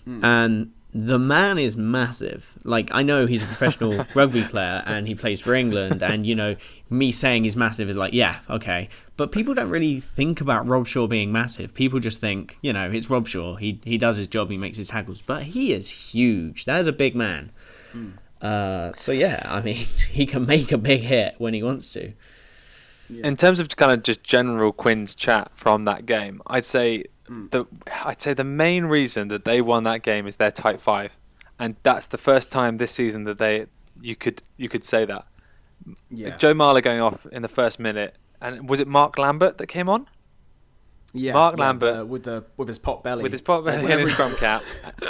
And the man is massive. Like, I know he's a professional rugby player and he plays for England, and, you know, me saying he's massive is like, yeah, okay. But people don't really think about Rob Shaw being massive. People just think, you know, it's Rob Shaw. He does his job, he makes his tackles. But he is huge. That is a big man. So, yeah, I mean, he can make a big hit when he wants to. Yeah. In terms of kind of just general Quinn's chat from that game, I'd say the main reason that they won that game is their tight 5, and that's the first time this season that you could say that. Yeah. Joe Marler going off in the first minute, and was it Mark Lambert that came on? Yeah, Mark Lambert with his pot belly, and his scrum cap.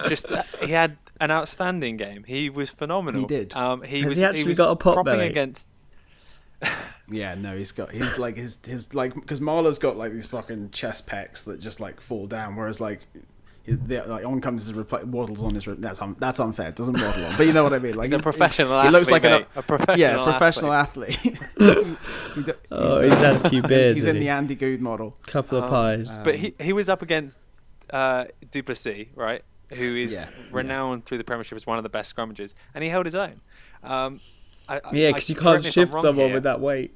Just he had an outstanding game. He was phenomenal. He did. He was got a pot propping belly against. Yeah, no, he's like his like, because Marler's got like these fucking chest pecs that just like fall down, whereas like on comes his waddles on his. That's unfair. It doesn't waddle on, but you know what I mean. Like, he's a professional athlete. He looks like a professional athlete. He's had a few beers. He's in the Andy Good model. Couple of pies. But he was up against Duplessis, right? Who is renowned through the Premiership as one of the best scrummagers, and he held his own. Because you can't shift someone with that weight.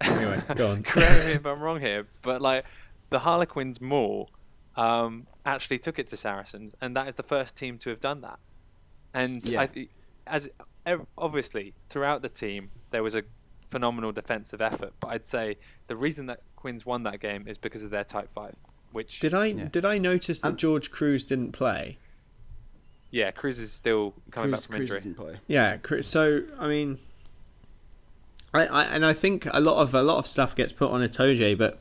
Anyway, go on. Correct me if I'm wrong here, but like the Harlequins Maul actually took it to Saracens, and that is the first team to have done that. And obviously throughout the team there was a phenomenal defensive effort, but I'd say the reason that Quins won that game is because of their tight 5. Which did I notice that George Cruz didn't play? Yeah, Cruz is still coming back from injury. Didn't play. Yeah, so I mean, I think a lot of stuff gets put on Itoje, but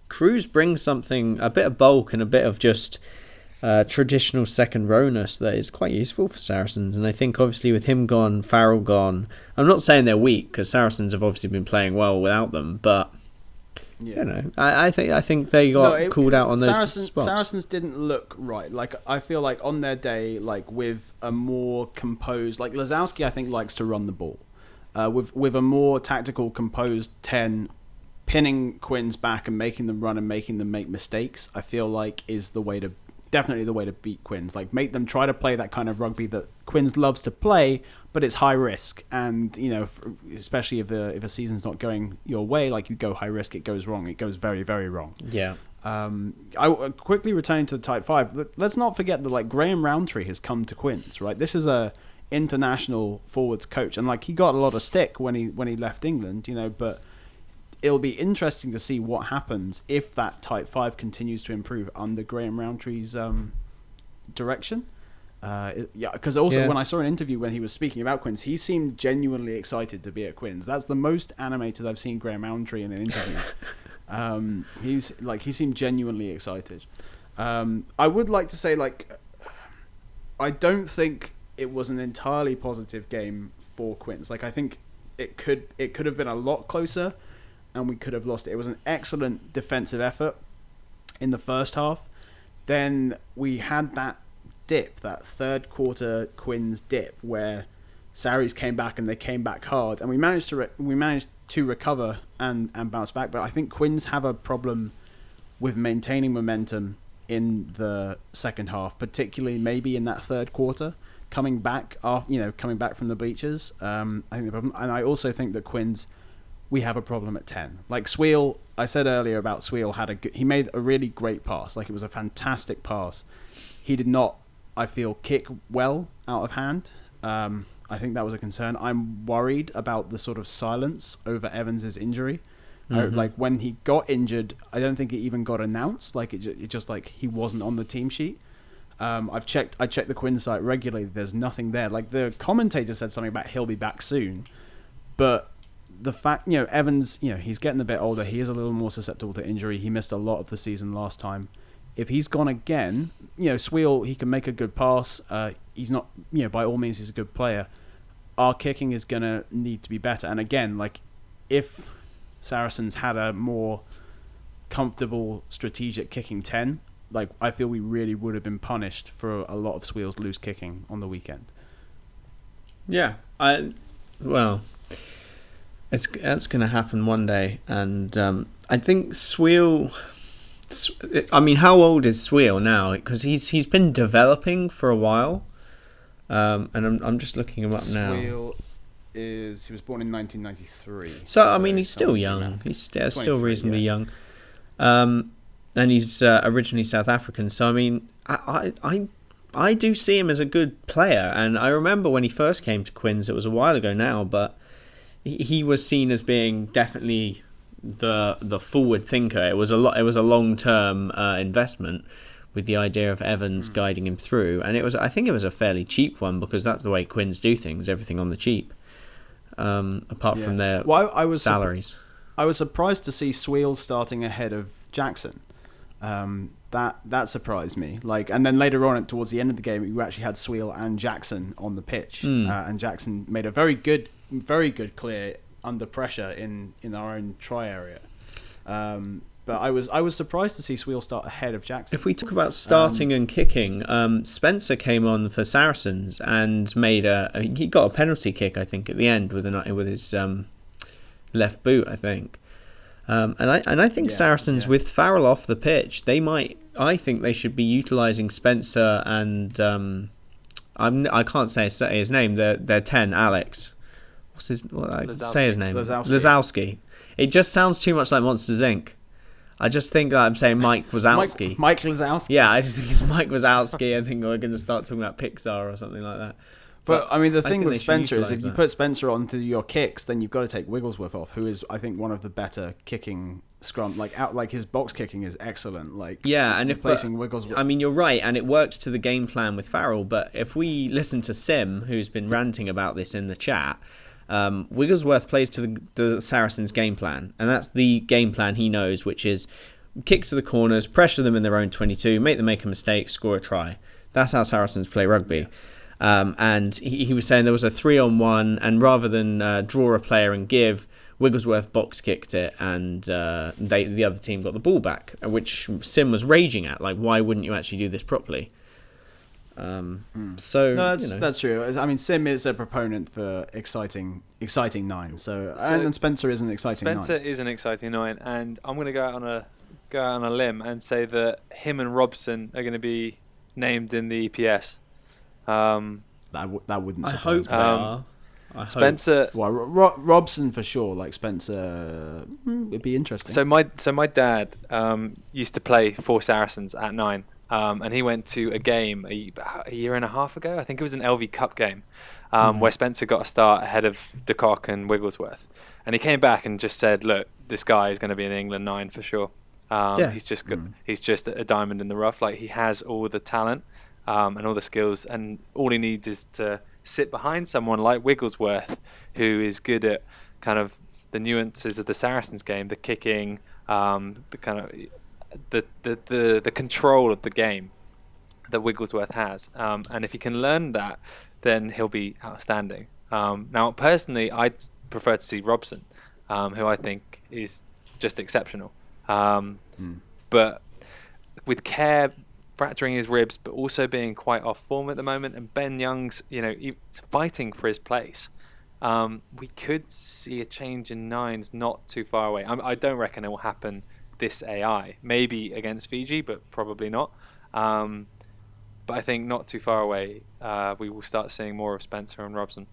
Cruz brings something, a bit of bulk and a bit of just traditional second rowness that is quite useful for Saracens. And I think obviously with him gone, Farrell gone, I'm not saying they're weak because Saracens have obviously been playing well without them, but you know, I think they got called out on those spots. Saracens didn't look right. Like I feel like on their day, like with a more composed, like Lazowski, I think likes to run the ball. With a more tactical, composed 10, pinning Quins back and making them run and making them make mistakes, I feel like is definitely the way to beat Quins. Like make them try to play that kind of rugby that Quins loves to play, but it's high risk. And you know, especially if a season's not going your way, like you go high risk, it goes wrong. It goes very, very wrong. Yeah. I quickly returning to the tight five. Let's not forget that like Graham Roundtree has come to Quins, right? This is a international forwards coach, and like he got a lot of stick when he left England, you know, but it'll be interesting to see what happens if that tight five continues to improve under Graham Roundtree's direction. Because when I saw an interview when he was speaking about Quins, he seemed genuinely excited to be at Quins. That's the most animated I've seen Graham Roundtree in an interview. He seemed genuinely excited. I would like to say, like, I don't think it was an entirely positive game for Quins. Like, I think it could have been a lot closer, and we could have lost it. It was an excellent defensive effort in the first half. Then we had that dip, that third quarter Quins dip, where Saris came back and they came back hard, and we managed to recover and bounce back. But I think Quins have a problem with maintaining momentum in the second half, particularly maybe in that third quarter, coming back from the bleachers. I think the problem, and I also think that Quins, we have a problem at 10. Like Sweel, I said earlier about Sweel he made a really great pass. Like it was a fantastic pass. He did not, I feel, kick well out of hand. I think that was a concern. I'm worried about the sort of silence over Evans's injury. Mm-hmm. Like when he got injured, I don't think it even got announced. Like it just like he wasn't on the team sheet. I checked the Quins site regularly. There's nothing there. Like the commentator said something about he'll be back soon, but the fact, Evans, he's getting a bit older. He is a little more susceptible to injury. He missed a lot of the season last time. If he's gone again, Sweel, he can make a good pass. He's not, by all means, he's a good player. Our kicking is going to need to be better. And again, like, if Saracens had a more comfortable strategic kicking 10, like, I feel we really would have been punished for a lot of Sweel's loose kicking on the weekend. Yeah. That's going to happen one day. And I think Sweel... I mean, how old is Sweel now? Because he's been developing for a while, and I'm just looking him up now. Sweel he was born in 1993. So I mean, he's still young. He's still reasonably young, and he's originally South African. So I mean, I do see him as a good player, and I remember when he first came to Quins. It was a while ago now, but he was seen as being definitely the forward thinker. It was a long-term investment with the idea of Evans guiding him through, and I think it was a fairly cheap one because that's the way Quins do things, everything on the cheap, apart from their salaries. I was surprised to see Sweel starting ahead of Jackson. That surprised me. Like, and then later on, towards the end of the game, you actually had Sweel and Jackson on the pitch, and Jackson made a very good clear under pressure in our own try area. But I was surprised to see Sweel start ahead of Jackson. If we talk about starting and kicking, Spencer came on for Saracens and he got a penalty kick, I think, at the end with his left boot, I think. And I think Saracens with Farrell off the pitch, I think they should be utilising Spencer and I can't say his name. Their 10, Alex. Say his name. Lazowski. It just sounds too much like Monsters Inc. I just think that I'm saying Mike Wazowski. Mike Lazowski. Yeah, I just think it's Mike Wazowski. I think we're going to start talking about Pixar or something like that. But I mean, the thing with Spencer is if you put Spencer onto your kicks, then you've got to take Wigglesworth off, who is, I think, one of the better kicking scrum. Like his box kicking is excellent. Like, yeah, and replacing Wigglesworth. I mean, you're right, and it worked to the game plan with Farrell. But if we listen to Sim, who's been ranting about this in the chat, Wigglesworth plays to the Saracens' game plan, and that's the game plan he knows, which is kick to the corners, pressure them in their own 22, make them make a mistake, score a try. That's how Saracens play rugby. And he was saying there was a 3-on-1, and rather than draw a player and give, Wigglesworth box kicked it, and the other team got the ball back, which Sim was raging at. Like, why wouldn't you actually do this properly? So no, that's true. I mean, Sim is a proponent for exciting nine. And Spencer is an exciting nine. Spencer is an exciting nine, and I'm going to go out on a limb and say that him and Robson are going to be named in the EPS. That wouldn't surprise me. They are. Spencer. Well, Robson for sure. Like Spencer, it'd be interesting. So my dad used to play for Saracens at 9, and he went to a game a year and a half ago. I think it was an LV Cup game where Spencer got a start ahead of De Kock and Wigglesworth, and he came back and just said, "Look, this guy is going to be an England 9 for sure. He's just good. He's just a diamond in the rough. Like, he has all the talent and all the skills, and all he needs is to sit behind someone like Wigglesworth, who is good at kind of the nuances of the Saracens game, the kicking, the kind of the control of the game that Wigglesworth has. And if he can learn that, then he'll be outstanding. Now, personally, I'd prefer to see Robson, who I think is just exceptional. But with Kerr fracturing his ribs, but also being quite off form at the moment, and Ben Young's, fighting for his place, we could see a change in nines not too far away. I don't reckon it will happen this AI. Maybe against Fiji, but probably not. But I think not too far away, we will start seeing more of Spencer and Robson.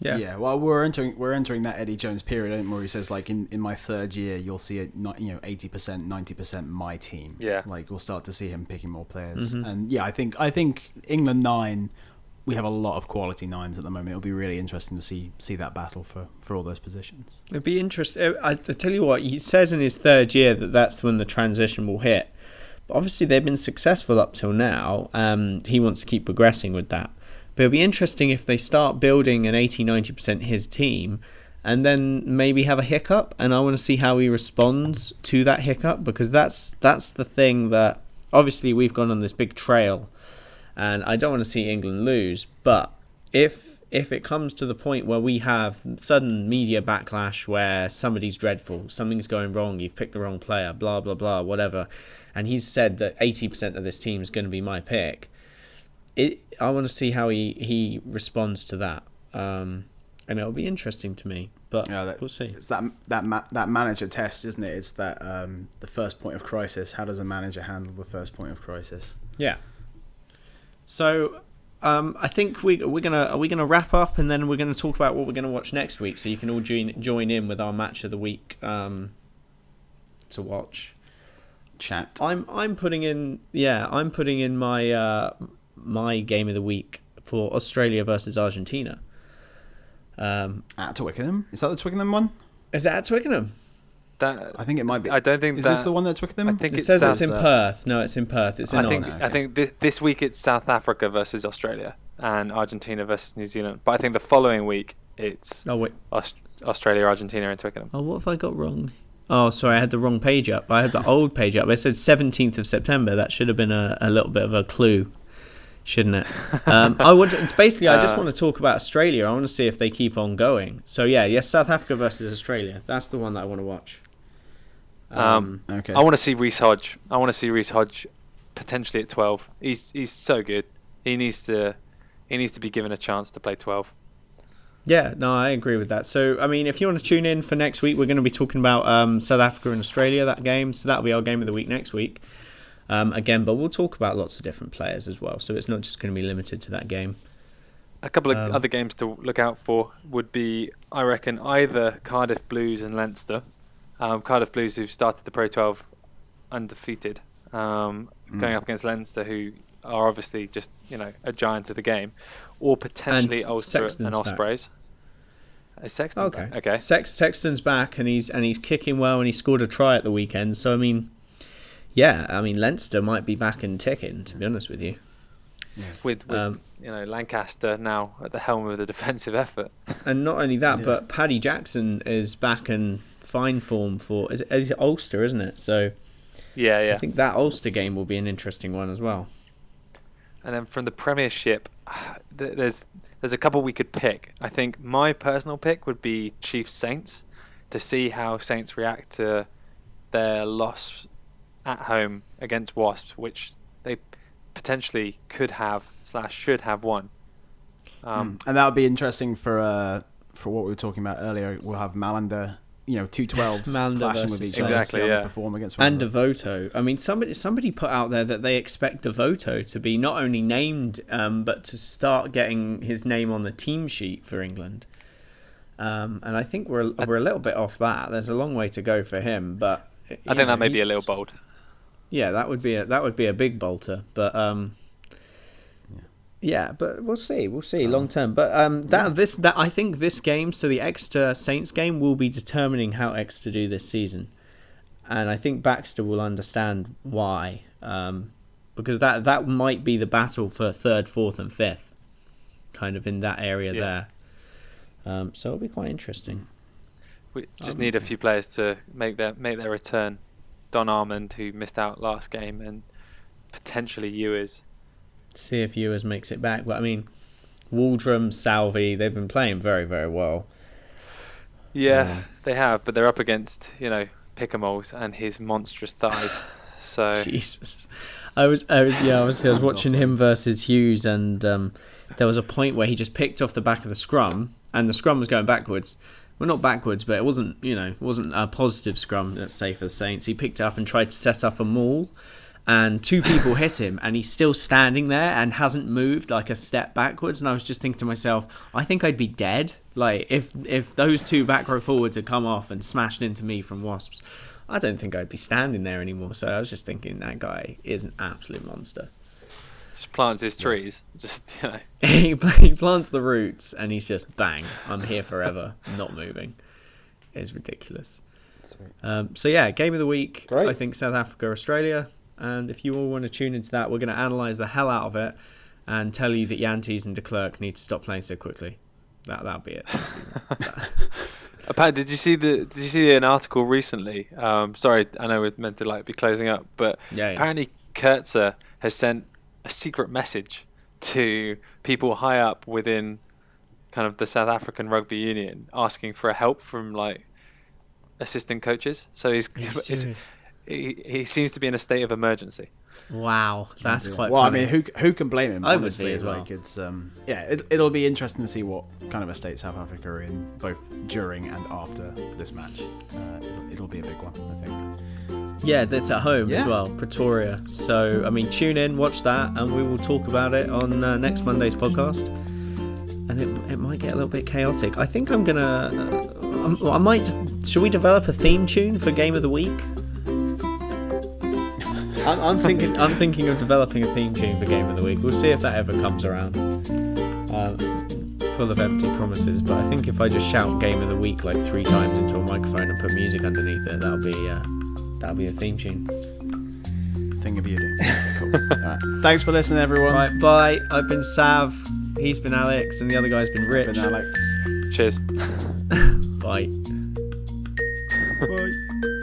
Yeah. Well, we're entering that Eddie Jones period, ain't we, where he says, like, in my third year, you'll see it, 80%, 90% my team. Yeah. Like, we'll start to see him picking more players. And I think England 9, we have a lot of quality 9s at the moment. It'll be really interesting to see that battle for all those positions. It'd be interesting. I tell you what, he says in his third year that's when the transition will hit. But obviously they've been successful up till now. He wants to keep progressing with that. But it'll be interesting if they start building an 80-90% his team, and then maybe have a hiccup. And I want to see how he responds to that hiccup, because that's the thing that obviously we've gone on this big trail, and I don't want to see England lose. But if it comes to the point where we have sudden media backlash, where somebody's dreadful, something's going wrong, you've picked the wrong player, blah blah blah, whatever, and he's said that 80% of this team is going to be my pick. I want to see how he responds to that, and it'll be interesting to me. But we'll see. It's that manager test, isn't it? It's that the first point of crisis. How does a manager handle the first point of crisis? Yeah. So I think are we gonna wrap up, and then we're gonna talk about what we're gonna watch next week, so you can all join in with our match of the week to watch. Chat. I'm putting in my game of the week for Australia versus Argentina. At Twickenham? Is that the Twickenham one? Is that at Twickenham? I think it might be. I don't think is this the one at Twickenham? I think it says it's in Perth. No, it's in Perth. It's in I think this week it's South Africa versus Australia and Argentina versus New Zealand. But I think the following week it's Australia, Argentina, and Twickenham. Oh, what have I got wrong? Oh, sorry, I had the wrong page up. I had the old page up. It said 17th of September. That should have been a little bit of a clue, shouldn't it? It's basically, I just want to talk about Australia. I want to see if they keep on going. So yes, South Africa versus Australia. That's the one that I want to watch. Okay. I want to see Reece Hodge. Potentially at 12. He's so good. He needs to be given a chance to play 12. Yeah, no, I agree with that. So, I mean, if you want to tune in for next week, we're going to be talking about South Africa and Australia, that game. So that'll be our game of the week next week. Again, but we'll talk about lots of different players as well. So it's not just going to be limited to that game. A couple of other games to look out for would be, I reckon, either Cardiff Blues and Leinster. Cardiff Blues, who've started the Pro 12 undefeated, going up against Leinster, who are obviously just a giant of the game, or potentially Ulster and Ospreys. Is Sexton back? Okay. Sexton's back, and he's kicking well, and he scored a try at the weekend. So I mean, Leinster might be back and ticking, to be honest with you. Yeah. With Lancaster now at the helm of the defensive effort. And not only that, but Paddy Jackson is back in fine form for is it Ulster, isn't it? So Yeah. I think that Ulster game will be an interesting one as well. And then from the Premiership, there's a couple we could pick. I think my personal pick would be Chiefs Saints, to see how Saints react to their loss at home against Wasps, which they potentially could have / should have won. And that would be interesting for what we were talking about earlier. We'll have Marland, 212s clashing with each other. Exactly, yeah. Perform against one And another. Devoto. I mean, somebody put out there that they expect Devoto to be not only named, but to start getting his name on the team sheet for England. And I think we're a little bit off that. There's a long way to go for him, but I think that may be a little bold. Yeah, that would be a big bolter, but yeah, but we'll see long term. But I think this game, so the Exeter Saints game, will be determining how Exeter do this season, and I think Baxter will understand why, because that might be the battle for 3rd, 4th, and 5th, kind of in that area there. So it'll be quite interesting. We just need a few players to make their return. Don Armand, who missed out last game, and potentially Ewers. See if Ewers makes it back. But I mean, Waldrum, Salvi, they've been playing very, very well. Yeah, they have, but they're up against Pickamoles and his monstrous thighs. So Jesus, I was watching him versus Hughes, and there was a point where he just picked off the back of the scrum, and the scrum was going backwards. Well, not backwards, but it wasn't a positive scrum, let's say, for the Saints. He picked it up and tried to set up a maul, and 2 people hit him, and he's still standing there and hasn't moved like a step backwards. And I was just thinking to myself, I think I'd be dead. Like, if those 2 back row forwards had come off and smashed into me from Wasps, I don't think I'd be standing there anymore. So I was just thinking, that guy is an absolute monster. Just plants his trees. Just he plants the roots, and he's just bang. I'm here forever, not moving. It's ridiculous. Sweet. So yeah, game of the week. Great. I think South Africa, Australia, and if you all want to tune into that, we're going to analyse the hell out of it and tell you that Yantes and de Klerk need to stop playing so quickly. That'll be it. Pat, did you see an article recently? Sorry, I know we're meant to be closing up, but apparently Kurtzer has sent a secret message to people high up within kind of the South African Rugby Union, asking for help from assistant coaches. So he seems to be in a state of emergency. Wow, that's quite well. funny. I mean, who can blame him? I would honestly, be as well. Like it's it'll be interesting to see what kind of a state South Africa are in, both during and after this match. It'll be a big one, I think. Yeah, that's at home as well, Pretoria. So, I mean, tune in, watch that, and we will talk about it on next Monday's podcast. And it might get a little bit chaotic. I think I'm gonna. I might. Should we develop a theme tune for Game of the Week? I'm thinking of developing a theme tune for Game of the Week. We'll see if that ever comes around. Full of empty promises, but I think if I just shout Game of the Week 3 times into a microphone and put music underneath it, that'll be a theme tune. Thing of beauty. Cool. Right. Thanks for listening, everyone. Right, bye. I've been Sav. He's been Alex, and the other guy's been Rich. I've been Alex. Cheers. Bye. Bye.